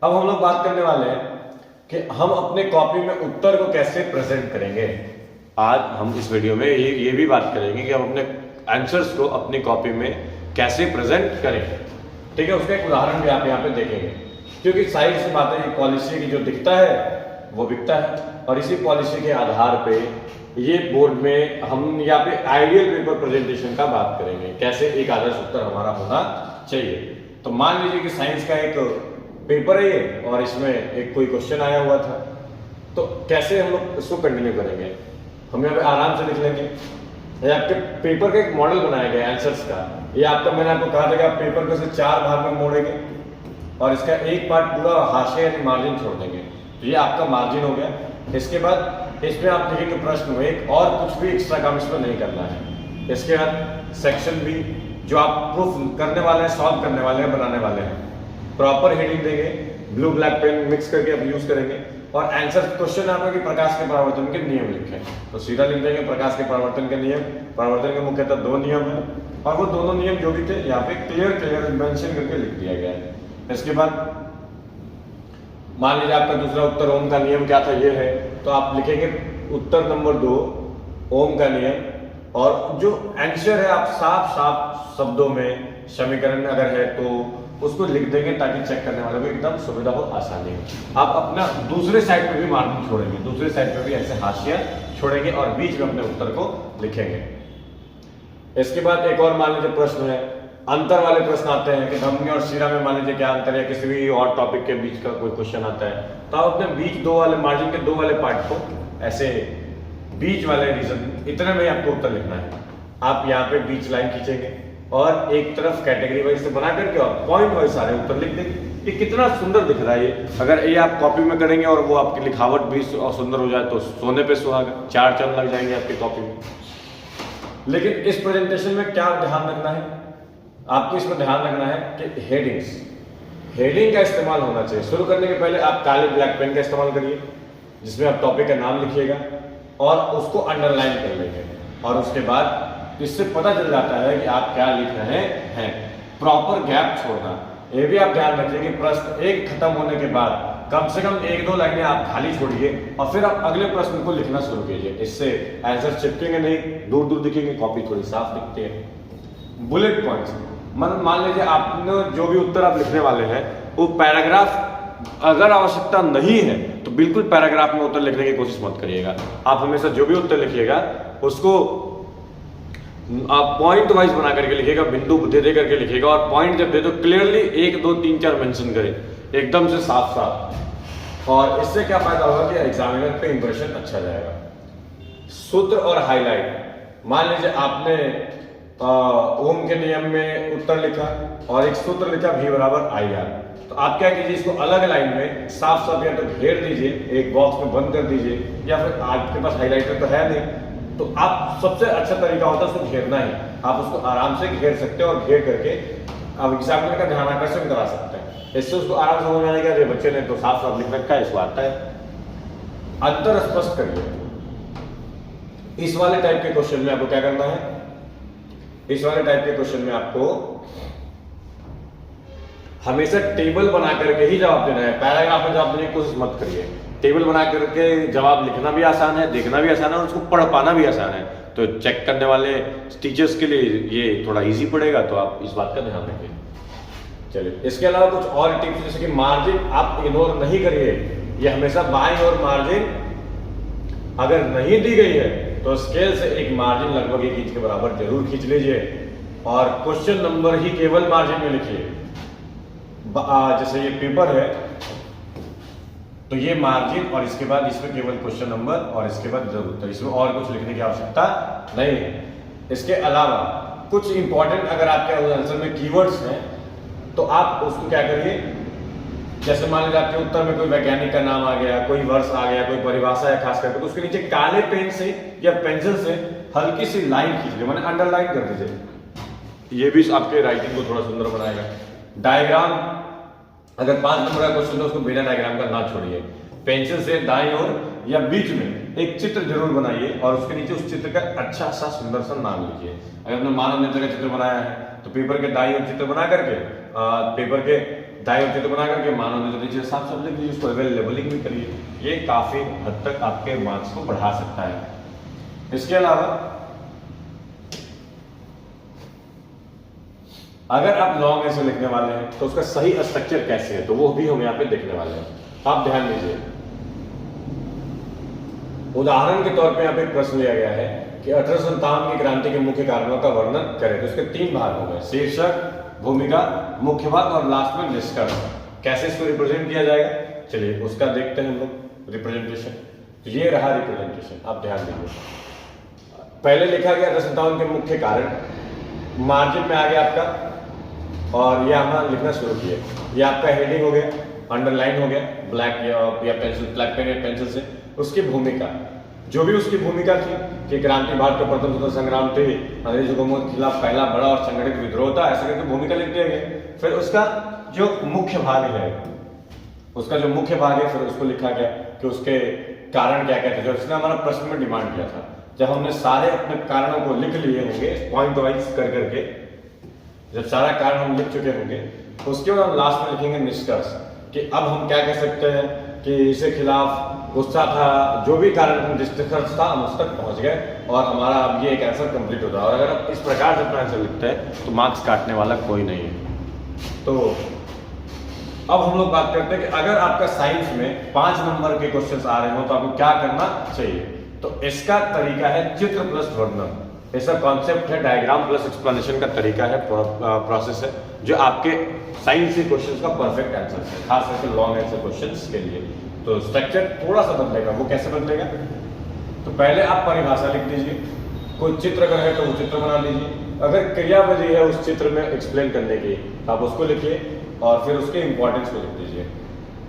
अब हम लोग बात करने वाले हैं कि हम अपने कॉपी में उत्तर को कैसे प्रेजेंट करेंगे। आज हम इस वीडियो में ये भी बात करेंगे कि हम अपने आंसर्स को अपनी कॉपी में कैसे प्रेजेंट करें। ठीक है, उसका एक उदाहरण भी आप यहाँ पे देखेंगे, क्योंकि साइड से बात है, पॉलिसी की जो दिखता है वो बिकता है, और इसी पॉलिसी के आधार पे ये बोर्ड में हम यहाँ पे आइडियल पेपर प्रेजेंटेशन का बात करेंगे, कैसे एक आदर्श उत्तर हमारा होना चाहिए। तो मान लीजिए कि साइंस का एक पेपर है ये, और इसमें एक कोई क्वेश्चन आया हुआ था, तो कैसे हम लोग इसको कंटिन्यू करेंगे। हम यहाँ पे आराम से लिख लेंगे। ये आपके पेपर का एक मॉडल बनाया गया है आंसर्स का। ये आपका, मैंने आपको कहा था कि आप पेपर को से 4 भाग में मोड़ेंगे और इसका एक पार्ट पूरा हाशिया यानी मार्जिन छोड़ देंगे, तो ये आपका मार्जिन हो गया। इसके बाद इसमें आप लिखेंगे प्रश्न एक, और कुछ भी एक्स्ट्रा काम इसमें नहीं करना है। इसके बाद सेक्शन भी जो आप प्रूफ करने वाले हैं, सॉल्व करने वाले हैं, बनाने वाले हैं, प्रॉपर हेडिंग देंगे, ब्लू ब्लैक पेन मिक्स करके आप यूज करेंगे। और आंसर क्वेश्चन आपका कि प्रकाश के परावर्तन के नियम लिखें, तो सीधा लिख देंगे प्रकाश के परावर्तन के नियम। परावर्तन के मुख्यतः 2 नियम है, और वो दोनों नियम जो भी थे यहाँ पे क्लियर मेंशन करके लिख दिया गया है। इसके बाद मान लीजिए आपका दूसरा उत्तर ओम का नियम क्या था, ये है, तो आप लिखेंगे उत्तर नंबर 2 ओम का नियम, और जो आंसर है आप साफ साफ शब्दों में समीकरण अगर है तो उसको लिख देंगे, ताकि चेक करने वाले को एकदम सुविधा हो, आसानी हो। आप अपना दूसरे साइड पे भी मार्जिन छोड़ेंगे, दूसरे साइड पे भी ऐसे हाशिया छोड़ेंगे और बीच में अपने उत्तर को लिखेंगे। इसके बाद एक और मान लीजिए प्रश्न है, अंतर वाले प्रश्न आते हैं कि धमनी और शिरा में मान लीजिए क्या अंतर है, किसी भी और टॉपिक के बीच का कोई क्वेश्चन आता है, तो आप अपने बीच 2 वाले मार्जिन के 2 वाले पार्ट को ऐसे बीच वाले रीजन इतने में आपको उत्तर लिखना है। आप यहाँ पे बीच लाइन खींचेंगे और एक तरफ कैटेगरी वाइज से बना करके और पॉइंट वाइज सारे उत्तर लिख देंगे। ये कितना सुंदर दिख रहा है ये। अगर ये आप कॉपी में करेंगे और वो आपकी लिखावट भी सुंदर हो जाए तो सोने पे सुहागा, 4 चांद लग जाएंगे आपकी कॉपी में। लेकिन इस प्रेजेंटेशन में क्या ध्यान रखना है, आपको इसमें ध्यान रखना है कि हेडिंग का इस्तेमाल होना चाहिए। शुरू करने के पहले आप काले ब्लैक पेन का इस्तेमाल करिए, जिसमें आप टॉपिक का नाम लिखिएगा और उसको अंडरलाइन कर लेंगे, और उसके बाद इससे पता चल जाता है कि आप क्या लिख रहे हैं। प्रॉपर गैप छोड़ना, ये भी आप ध्यान रखिए कि प्रश्न एक खत्म होने के बाद कम से कम 1-2 लाइनें आप खाली छोड़िए और फिर आप अगले प्रश्न को लिखना शुरू कीजिए। इससे आंसर चिपकेंगे नहीं, दूर दूर दिखेंगे, कॉपी थोड़ी साफ दिखती है। बुलेट पॉइंट्स, मान लीजिए आपने जो भी उत्तर आप लिखने वाले हैं वो पैराग्राफ अगर आवश्यकता नहीं है तो बिल्कुल पैराग्राफ में उत्तर लिखने की कोशिश मत करिएगा। आप हमेशा जो भी उत्तर लिखिएगा उसको आप पॉइंट वाइज बना करके लिखिएगा, बिंदु दे दे करके लिखिएगा, और पॉइंट जब दे दो क्लियरली 1, 2, 3, 4 मेंशन करें, एकदम से साफ साफ। और इससे क्या फायदा होगा कि एग्जामिनर पे इंप्रेशन अच्छा जाएगा। सूत्र और हाईलाइट, मान लीजिए आपने ओम के नियम में उत्तर लिखा और एक सूत्र लिखा V बराबर IR, तो आप क्या कीजिए, इसको अलग लाइन में साफ साफ या तो घेर दीजिए, एक बॉक्स में बंद कर दीजिए, या फिर आपके पास हाईलाइटर तो है नहीं तो आप सबसे अच्छा तरीका होता है उसको घेरना ही। आप उसको आराम से घेर सकते हैं और घेर करके आप एग्जामिनर का ध्यान आकर्षण करा सकते हैं। इससे उसको आराम से समझ में आएगा कि बच्चे ने तो साफ साफ लिख रखा है, इसको आता है। अंतर स्पष्ट करिए। इस वाले टाइप के क्वेश्चन में आपको क्या करना है, इस वाले टाइप के क्वेश्चन में आपको हमेशा टेबल बना करके ही जवाब देना है। पैराग्राफ में जवाब देने की कोशिश मत करिए। टेबल बना करके जवाब लिखना भी आसान है, देखना भी आसान है, और उसको पढ़ पाना भी आसान है। तो चेक करने वाले टीचर्स के लिए ये थोड़ा इजी पड़ेगा, तो आप इस बात का ध्यान रखिए। चलिए, इसके अलावा कुछ और टिप्स, जैसे कि मार्जिन आप इग्नोर नहीं करिए। ये हमेशा बाईं ओर मार्जिन अगर नहीं दी गई है तो स्केल से एक मार्जिन लगभग 1 इंच के बराबर जरूर खींच लीजिए, और क्वेश्चन नंबर ही केवल मार्जिन में लिखिए। जैसे ये पेपर है तो ये मार्जिन, और इसके बाद इसमें केवल क्वेश्चन नंबर, और इसके बाद जरूरत है, इसमें और कुछ लिखने की आवश्यकता नहीं है। इसके अलावा कुछ इंपॉर्टेंट अगर आपके आंसर में कीवर्ड्स हैं तो आप उसको क्या करिए, जैसे मान लीजिए आपके उत्तर में कोई वैज्ञानिक का नाम आ गया, कोई वर्ष आ गया, कोई परिभाषा है खास करके, तो उसके नीचे काले पेन से या पेंसिल से हल्की सी लाइन खींच लीजिए, मैंने अंडरलाइन कर दीजिए। ये भी आपके राइटिंग को थोड़ा सुंदर बनाएगा। डायग्राम, अगर 5 नंबर का क्वेश्चन है उसको बिना डायग्राम का ना छोड़िए। पेंसिल से दाईं ओर या बीच में एक चित्र जरूर बनाइए, और उसके नीचे उस चित्र का अच्छा सा सुंदर सा नाम लिखिए। अगर आपने मानव नेत्र का चित्र बनाया है तो पेपर के दाईं ओर चित्र बना करके पेपर के दाएं चित्र बना करके मानव तो नीचे साफ साफ लिख लीजिए, उसको लेबलिंग भी करिए। ये काफी हद तक आपके मार्क्स को बढ़ा सकता है। इसके अलावा अगर आप लॉन्ग ऐसे लिखने वाले हैं तो उसका सही स्ट्रक्चर कैसे है, तो वो भी हम यहाँ पे देखने वाले हैं। आप ध्यान दीजिए, उदाहरण के तौर पे यहाँ पे प्रश्न लिया गया है कि 1857 की क्रांति के मुख्य कारणों का वर्णन करें। तो इसके 3 भाग हो गए, शीर्षक, भूमिका, मुख्य भाग और लास्ट में निष्कर्ष। कैसे इसको रिप्रेजेंट किया जाएगा, चलिए उसका देखते हैं हम लोग रिप्रेजेंटेशन। तो ये रहा रिप्रेजेंटेशन, आप ध्यान दीजिए। पहले लिखा गया 1857 के मुख्य कारण, मार्जिन में आ गया आपका, और ये हम लिखना शुरू किए। ये आपका हेडिंग हो गया, अंडरलाइन हो गया ब्लैक या पेंसिल, ब्लैक पेन या पेंसिल से। उसकी भूमिका, जो भी उसकी भूमिका थी कि क्रांति भारत का प्रथम स्वतंत्रता संग्राम थे, अंग्रेज हुकूमत के खिलाफ पहला बड़ा और संगठित विद्रोह था, ऐसे करके भूमिका लिख दिया गया। फिर उसका जो मुख्य भाग है, फिर उसको लिखा गया कि उसके कारण क्या क्या थे, जो इसने हमारा प्रश्न में डिमांड किया था। जब हमने सारे अपने कारणों को लिख लिए होंगे पॉइंट वाइज कर करके, जब सारा कारण हम लिख चुके होंगे, उसके बाद हम लास्ट में लिखेंगे निष्कर्ष कि अब हम क्या कह सकते हैं कि इसके खिलाफ गुस्सा था, जो भी कारण निष्कर्ष था, हम उस तक पहुंच गए और हमारा अब ये एक आंसर कंप्लीट होता है। और अगर आप इस प्रकार से अपना आंसर लिखते हैं तो मार्क्स काटने वाला कोई नहीं है। तो अब हम लोग बात करते हैं कि अगर आपका साइंस में 5 नंबर के क्वेश्चंस आ रहे हो तो आपको क्या करना चाहिए। तो इसका तरीका है चित्र प्लस वर्णन। ऐसा कॉन्सेप्ट है, डायग्राम प्लस एक्सप्लेनेशन का तरीका है, प्रोसेस है, जो आपके साइंस के क्वेश्चंस का परफेक्ट आंसर है, खास करके लॉन्ग आंसर क्वेश्चंस के लिए। तो स्ट्रक्चर थोड़ा सा बदलेगा। वो कैसे बदलेगा, तो पहले आप परिभाषा लिख दीजिए, कोई चित्र अगर है तो वो चित्र बना लीजिए, अगर क्रियाविधि है उस चित्र में एक्सप्लेन करने की आप उसको लिखिए और फिर उसके इंपॉर्टेंस को लिख दीजिए।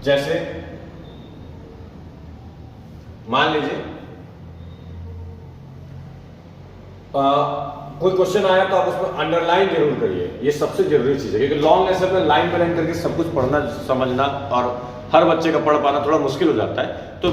जैसे मान लीजिए कोई क्वेश्चन आया तो आप उसमें अंडरलाइन जरूर करिए, ये सबसे जरूरी चीज है, क्योंकि लॉन्ग आंसर में लाइन पे लाइन करके सब कुछ पढ़ना समझना और हर बच्चे का पढ़ पाना थोड़ा मुश्किल हो जाता है। तो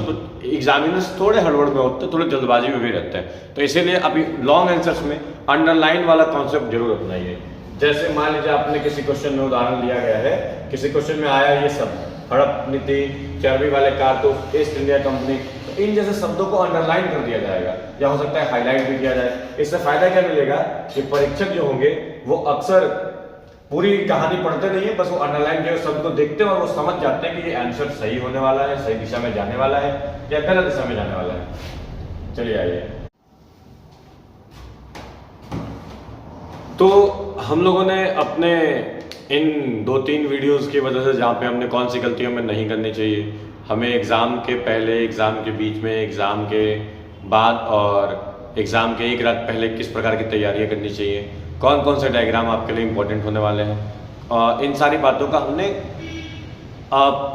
एग्जामिनर्स थोड़े हड़बड़ में होते हैं, थोड़े जल्दबाजी में भी रहते हैं। तो इसीलिए अभी लॉन्ग आंसर्स में अंडरलाइन वाला कॉन्सेप्ट जरूर अपनाइए। जैसे मान लीजिए आपने किसी क्वेश्चन में उदाहरण लिया गया है, किसी क्वेश्चन में आया ये सब, हड़प नीति, चर्बी वाले कारतूस, ईस्ट इंडिया कंपनी, इन जैसे शब्दों को अंडरलाइन कर दिया जाएगा या हो सकता है हाईलाइट भी किया जाए। इससे फायदा क्या मिलेगा कि परीक्षक जो होंगे वो अक्सर पूरी कहानी पढ़ते नहीं है, बस वो अंडरलाइन के शब्द को देखते हैं और वो समझ जाते हैं कि ये आंसर सही होने वाला है, सही दिशा में जाने वाला है या गलत दिशा में जाने वाला है। चलिए आइए, तो हम लोगों ने अपने इन 2-3 वीडियोस की वजह से, जहाँ पे हमने कौन सी गलतियों में नहीं करनी चाहिए, हमें एग्ज़ाम के पहले, एग्ज़ाम के बीच में, एग्ज़ाम के बाद और एग्ज़ाम के एक रात पहले किस प्रकार की तैयारियां करनी चाहिए, कौन कौन से डायग्राम आपके लिए इम्पोर्टेंट होने वाले हैं, इन सारी बातों का हमने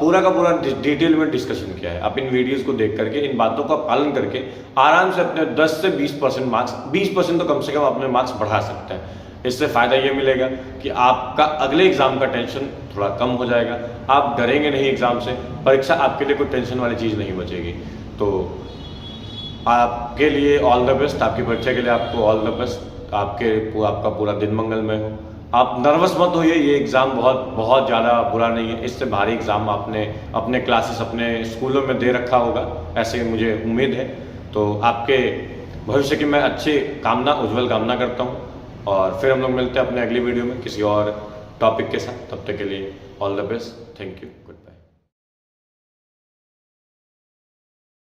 पूरा का पूरा डिटेल में डिस्कशन किया है। आप इन वीडियोस को देख करके, इन बातों का पालन करके आराम से अपने 10 से 20% मार्क्स, 20% तो कम से कम अपने मार्क्स बढ़ा सकते हैं। इससे फ़ायदा ये मिलेगा कि आपका अगले एग्ज़ाम का टेंशन थोड़ा कम हो जाएगा, आप डरेंगे नहीं एग्ज़ाम से, परीक्षा आपके लिए कोई टेंशन वाली चीज़ नहीं बचेगी। तो आपके लिए ऑल द बेस्ट, आपकी परीक्षा के लिए आपको ऑल द बेस्ट, आपका पूरा दिन मंगलमय हो। आप नर्वस मत होइए, ये एग्ज़ाम बहुत ज़्यादा बुरा नहीं है, इससे भारी एग्ज़ाम आपने अपने क्लासेस, अपने स्कूलों में दे रखा होगा, ऐसे मुझे उम्मीद है। तो आपके भविष्य की मैं अच्छी कामना, उज्जवल कामना करता हूँ और फिर हम लोग मिलते हैं अपने अगली वीडियो में किसी और टॉपिक के साथ। तब तक के लिए all the best, thank you, good bye.